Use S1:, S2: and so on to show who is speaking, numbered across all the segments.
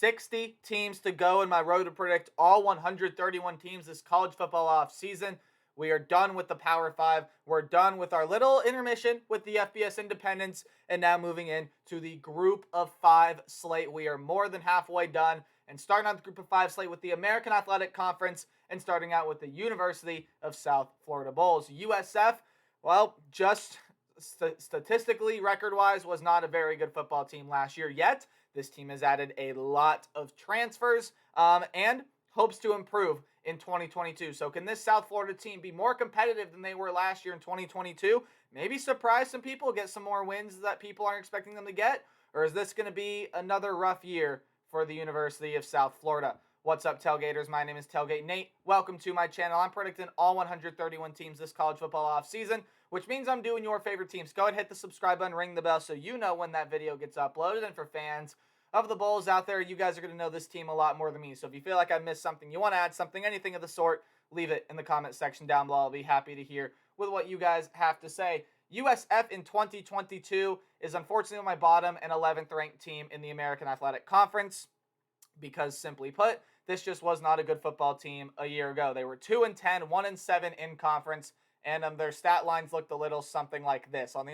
S1: 60 teams to go in my road to predict all 131 teams this college football off season. We are done with the Power 5. We're done with our little intermission with the FBS Independents, and now moving into the Group of 5 slate. We are more than halfway done, and starting on the Group of 5 slate with the American Athletic Conference, and starting out with the University of South Florida Bulls. USF, well, just statistically, record-wise, was not a very good football team last year yet. This team has added a lot of transfers and hopes to improve in 2022. So can this South Florida team be more competitive than they were last year in 2022? Maybe surprise some people, get some more wins that people aren't expecting them to get? Or is this going to be another rough year for the University of South Florida? What's up, Tailgaters? My name is Tailgate Nate. Welcome to my channel. I'm predicting all 131 teams this college football offseason, which means I'm doing your favorite teams. Go ahead, hit the subscribe button, ring the bell so you know when that video gets uploaded. And for fans of the Bulls out there, you guys are going to know this team a lot more than me. So if you feel like I missed something, you want to add something, anything of the sort, leave it in the comment section down below. I'll be happy to hear with what you guys have to say. USF in 2022 is unfortunately my bottom and 11th ranked team in the American Athletic Conference because, simply put, this just was not a good football team a year ago. They were 2-10, 1-7 in conference, and their stat lines looked a little something like this. On the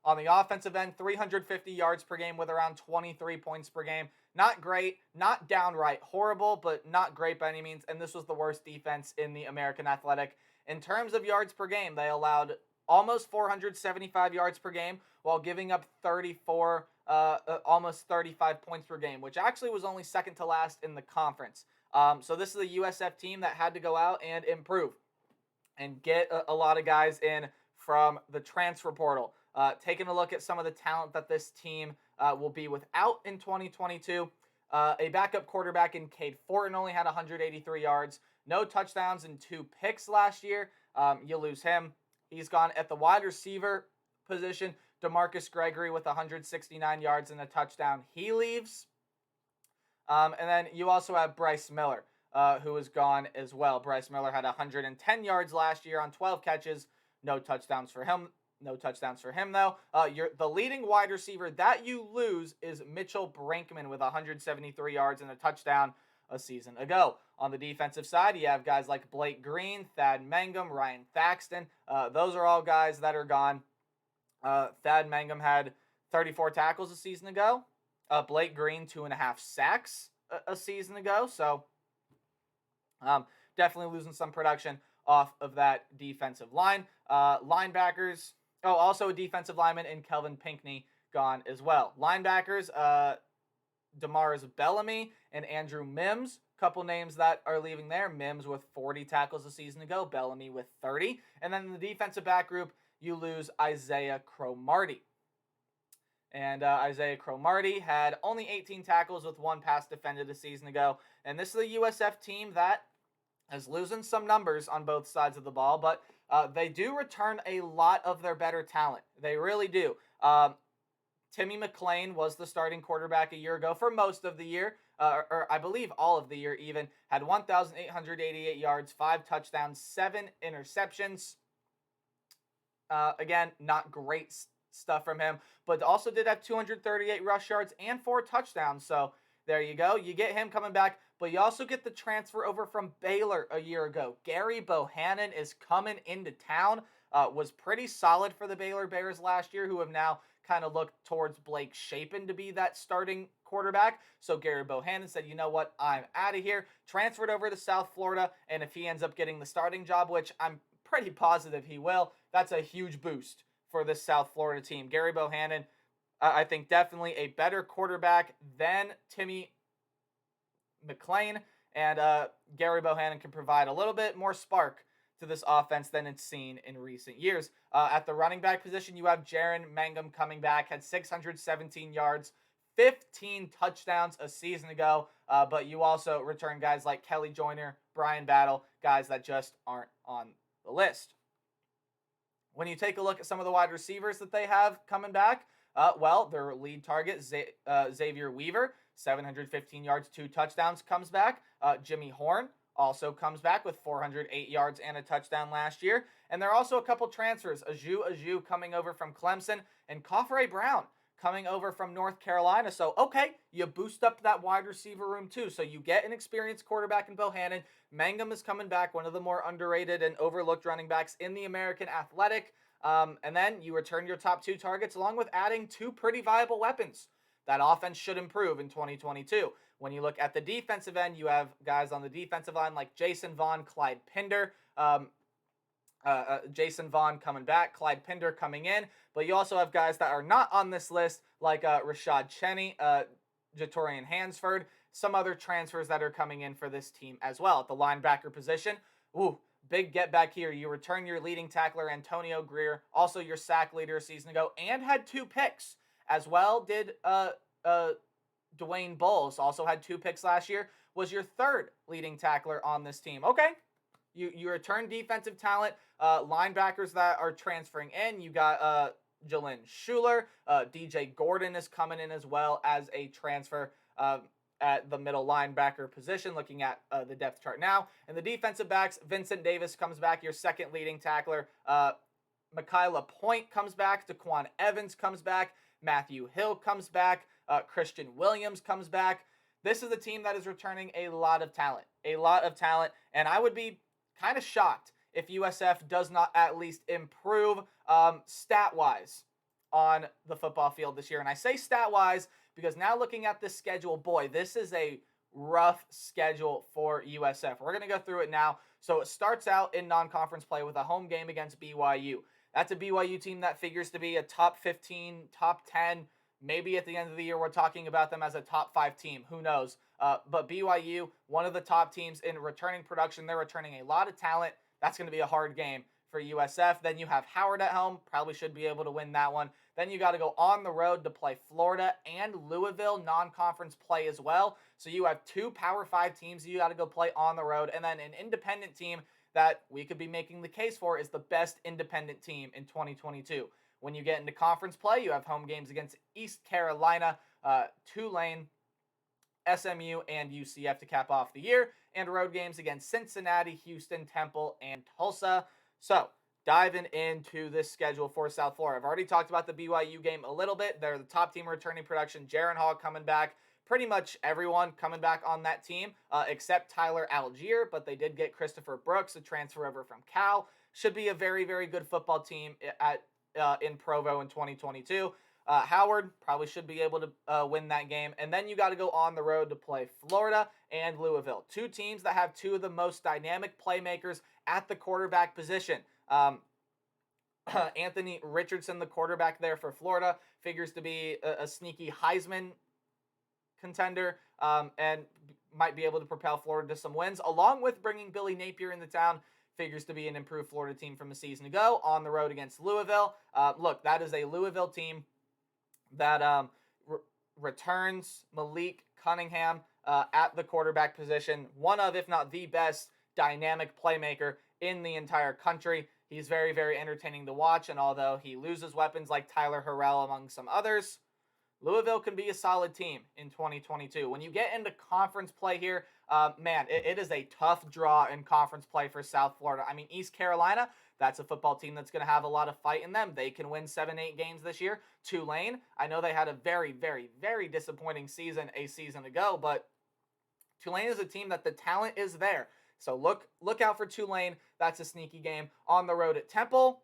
S1: on the offensive end, 350 yards per game with around 23 points per game. Not great, not downright horrible, but not great by any means. And this was the worst defense in the American Athletic. In terms of yards per game, they allowed almost 475 yards per game while giving up almost 35 points per game, which actually was only second to last in the conference. So this is a USF team that had to go out and improve and get a lot of guys in from the transfer portal. Taking a look at some of the talent that this team will be without in 2022. A backup quarterback in Cade Fortin only had 183 yards, no touchdowns and 2 picks last year. You lose him. He's gone at the wide receiver position. DeMarcus Gregory with 169 yards and a touchdown. He leaves. And then you also have Bryce Miller, who is gone as well. Bryce Miller had 110 yards last year on 12 catches. No touchdowns for him. No touchdowns for him, though. The leading wide receiver that you lose is Mitchell Brinkman with 173 yards and a touchdown a season ago. On the defensive side, you have guys like Blake Green, Thad Mangum, Ryan Thaxton. Those are all guys that are gone. Thad Mangum had 34 tackles a season ago. Blake Green, 2.5 sacks a season ago. So definitely losing some production off of that defensive line. Linebackers. Oh, also a defensive lineman in Kelvin Pinkney gone as well. Linebackers, Damaris Bellamy and Andrew Mims. Couple names that are leaving there. Mims with 40 tackles a season ago. Bellamy with 30. And then in the defensive back group, you lose Isaiah Cromartie. And Isaiah Cromartie had only 18 tackles with 1 pass defended a season ago. And this is a USF team that is losing some numbers on both sides of the ball, but they do return a lot of their better talent. They really do. Timmy McClain was the starting quarterback a year ago for most of the year, or I believe all of the year even, had 1,888 yards, 5 touchdowns, 7 interceptions. Again, not great stuff from him, but also did have 238 rush yards and 4 touchdowns. So there you go. You get him coming back, but you also get the transfer over from Baylor a year ago. Gerry Bohanon is coming into town. Was pretty solid for the Baylor Bears last year, who have now kind of looked towards Blake Shapen to be that starting quarterback. So Gerry Bohanon said, you know what, I'm out of here. Transferred over to South Florida, and if he ends up getting the starting job, which I'm pretty positive he will, that's a huge boost for this South Florida team. Gerry Bohanon, I think definitely a better quarterback than Timmy McClain, and Gerry Bohanon can provide a little bit more spark to this offense than it's seen in recent years. At the running back position, you have Jaron Mangum coming back, had 617 yards, 15 touchdowns a season ago, but you also return guys like Kelly Joyner, Brian Battle, guys that just aren't on the list. When you take a look at some of the wide receivers that they have coming back, their lead target, Xavier Weaver, 715 yards, 2 touchdowns, comes back. Jimmy Horn also comes back with 408 yards and a touchdown last year. And there are also a couple transfers. Aju coming over from Clemson, and Coffre Brown coming over from North Carolina. So, okay, you boost up that wide receiver room too. So you get an experienced quarterback in Bohanon. Mangum is coming back, one of the more underrated and overlooked running backs in the American Athletic. And then you return your top 2 targets along with adding 2 pretty viable weapons. That offense should improve in 2022. When you look at the defensive end, you have guys on the defensive line like Jason Vaughn, Clyde Pinder. Jason Vaughn coming back, Clyde Pinder coming in, but you also have guys that are not on this list like Rashad Cheney, Jatorian Hansford, some other transfers that are coming in for this team as well. At the linebacker position, big get back here. You return your leading tackler, Antonio Greer, also your sack leader a season ago, and had 2 picks. As well did Dwayne Bowles, also had 2 picks last year, was your 3rd leading tackler on this team. Okay, you return defensive talent, linebackers that are transferring in. You got Jalen Schuler, DJ Gordon is coming in as well as a transfer at the middle linebacker position, looking at the depth chart now. And the defensive backs, Vincent Davis comes back, your 2nd leading tackler. Micaiah Point comes back. Daquan Evans comes back. Matthew Hill comes back. Christian Williams comes back. This is a team that is returning a lot of talent. And I would be kind of shocked if USF does not at least improve stat-wise on the football field this year. And I say stat-wise because now looking at this schedule, boy, this is a rough schedule for USF. We're going to go through it now. So it starts out in non-conference play with a home game against BYU. That's a BYU team that figures to be a top 15, top 10. Maybe at the end of the year, we're talking about them as a top 5 team. Who knows? But BYU, one of the top teams in returning production. They're returning a lot of talent. That's going to be a hard game for USF. Then you have Howard at home. Probably should be able to win that one. Then you got to go on the road to play Florida and Louisville, non-conference play as well. So you have 2 Power 5 teams you got to go play on the road. And then an independent team that we could be making the case for is the best independent team in 2022. When you get into conference play, you have home games against East Carolina, Tulane, SMU, and UCF to cap off the year, and road games against Cincinnati, Houston, Temple, and Tulsa. So, diving into this schedule for South Florida. I've already talked about the BYU game a little bit. They're the top team returning production. Jaron Hall coming back. Pretty much everyone coming back on that team except Tyler Algier, but they did get Christopher Brooks, a transfer over from Cal. Should be a very, very good football team in Provo in 2022. Howard probably should be able to win that game. And then you got to go on the road to play Florida and Louisville. 2 teams that have 2 of the most dynamic playmakers at the quarterback position. Anthony Richardson, the quarterback there for Florida, figures to be a sneaky Heisman contender and might be able to propel Florida to some wins, along with bringing Billy Napier into town. Figures to be an improved Florida team from a season ago on the road against Louisville. Look, that is a Louisville team that returns Malik Cunningham at the quarterback position. One of, if not the best, dynamic playmaker in the entire country. He's very, very entertaining to watch, and although he loses weapons like Tyler Harrell among some others, Louisville can be a solid team in 2022. When you get into conference play here, it is a tough draw in conference play for South Florida. I mean, East Carolina, that's a football team that's going to have a lot of fight in them. They can win 7-8 games this year. Tulane, I know they had a very, very, very disappointing season a season ago, but Tulane is a team that the talent is there. So look out for Tulane. That's a sneaky game. On the road at Temple.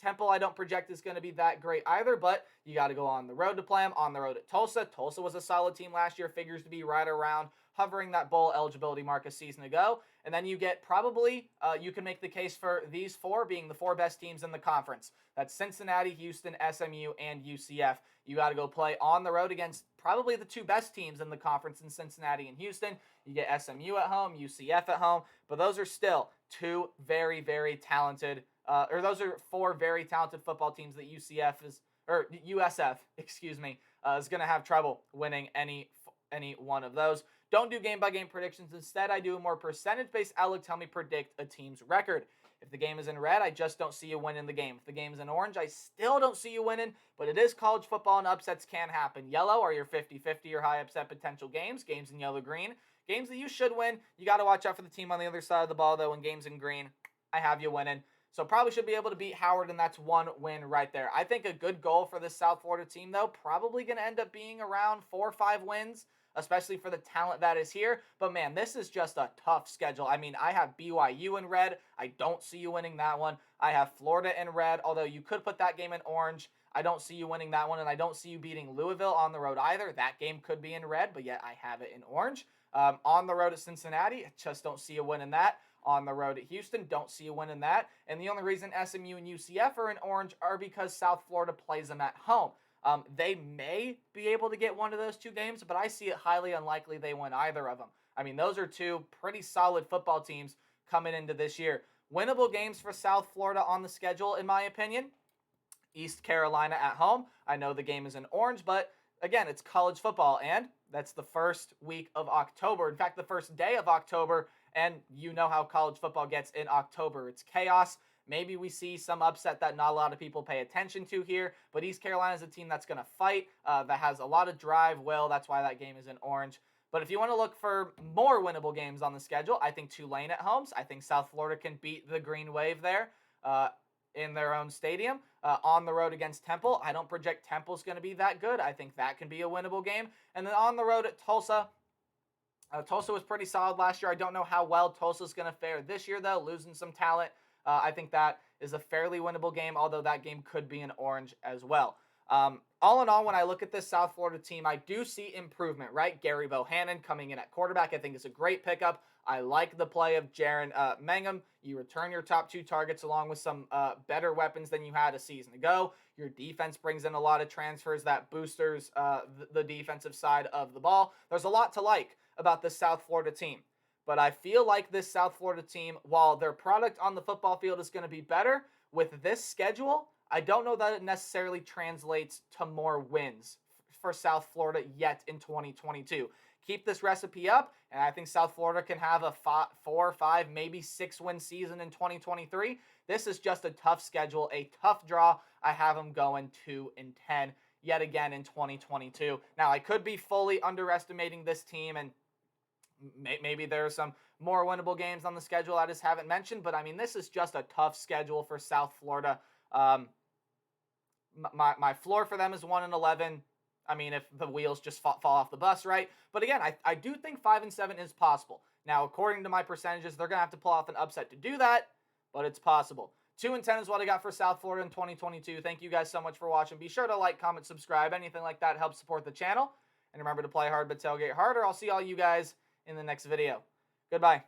S1: Temple, I don't project is going to be that great either, but you got to go on the road to play them. On the road at Tulsa. Tulsa was a solid team last year, figures to be right around hovering that bowl eligibility mark a season ago. And then you get probably, you can make the case for these 4 being the 4 best teams in the conference. That's Cincinnati, Houston, SMU, and UCF. You got to go play on the road against probably the 2 best teams in the conference in Cincinnati and Houston. You get SMU at home, UCF at home, but those are still 2 very, very talented those are 4 very talented football teams that USF, is going to have trouble winning any one of those. Don't do game-by-game predictions. Instead, I do a more percentage-based outlook. Tell me predict a team's record. If the game is in red, I just don't see you winning the game. If the game is in orange, I still don't see you winning, but it is college football and upsets can happen. Yellow are your 50-50 or high upset potential games. Games in yellow-green. Games that you should win. You got to watch out for the team on the other side of the ball, though. In games in green, I have you winning. So probably should be able to beat Howard, and that's one win right there. I think a good goal for this South Florida team, though, probably going to end up being around 4 or 5 wins, especially for the talent that is here. But, man, this is just a tough schedule. I mean, I have BYU in red. I don't see you winning that one. I have Florida in red, although you could put that game in orange. I don't see you winning that one, and I don't see you beating Louisville on the road either. That game could be in red, but yet I have it in orange. On the road at Cincinnati, I just don't see a win in that. On the road at Houston, don't see a win in that. And the only reason SMU and UCF are in orange are because South Florida plays them at home. They may be able to get one of those 2 games, but I see it highly unlikely they win either of them. I mean, those are 2 pretty solid football teams coming into this year. Winnable games for South Florida on the schedule, in my opinion. East Carolina at home. I know the game is in orange, but again, it's college football, and that's the first week of October. In fact, the first day of October, and you know how college football gets in October. It's chaos. Maybe we see some upset that not a lot of people pay attention to here, but East Carolina is a team that's going to fight, that has a lot of drive will. That's why that game is in orange. But if you want to look for more winnable games on the schedule, I think Tulane at home. I think South Florida can beat the Green Wave there in their own stadium. On the road against Temple, I don't project Temple's going to be that good. I think that can be a winnable game. And then on the road at Tulsa, Tulsa was pretty solid last year. I don't know how well Tulsa's going to fare this year, though, losing some talent. I think that is a fairly winnable game, although that game could be in orange as well. All in all, when I look at this South Florida team, I do see improvement, right? Gerry Bohanon coming in at quarterback, I think is a great pickup. I like the play of Jaron Mangum. You return your top 2 targets along with some better weapons than you had a season ago. Your defense brings in a lot of transfers that boosters the defensive side of the ball. There's a lot to like about this South Florida team. But I feel like this South Florida team, while their product on the football field is going to be better, with this schedule, I don't know that it necessarily translates to more wins for South Florida yet in 2022. Keep this recipe up, and I think South Florida can have a 4 or 5, maybe 6-win season in 2023. This is just a tough schedule, a tough draw. I have them going 2-10 yet again in 2022. Now, I could be fully underestimating this team, and maybe there are some more winnable games on the schedule I just haven't mentioned, but I mean, this is just a tough schedule for South Florida. My floor for them is 1-11. I mean, if the wheels just fall off the bus, right? But again, I do think 5-7 is possible. Now, according to my percentages, they're going to have to pull off an upset to do that, but it's possible. 2-10 is what I got for South Florida in 2022. Thank you guys so much for watching. Be sure to like, comment, subscribe. Anything like that helps support the channel. And remember to play hard but tailgate harder. I'll see all you guys in the next video. Goodbye.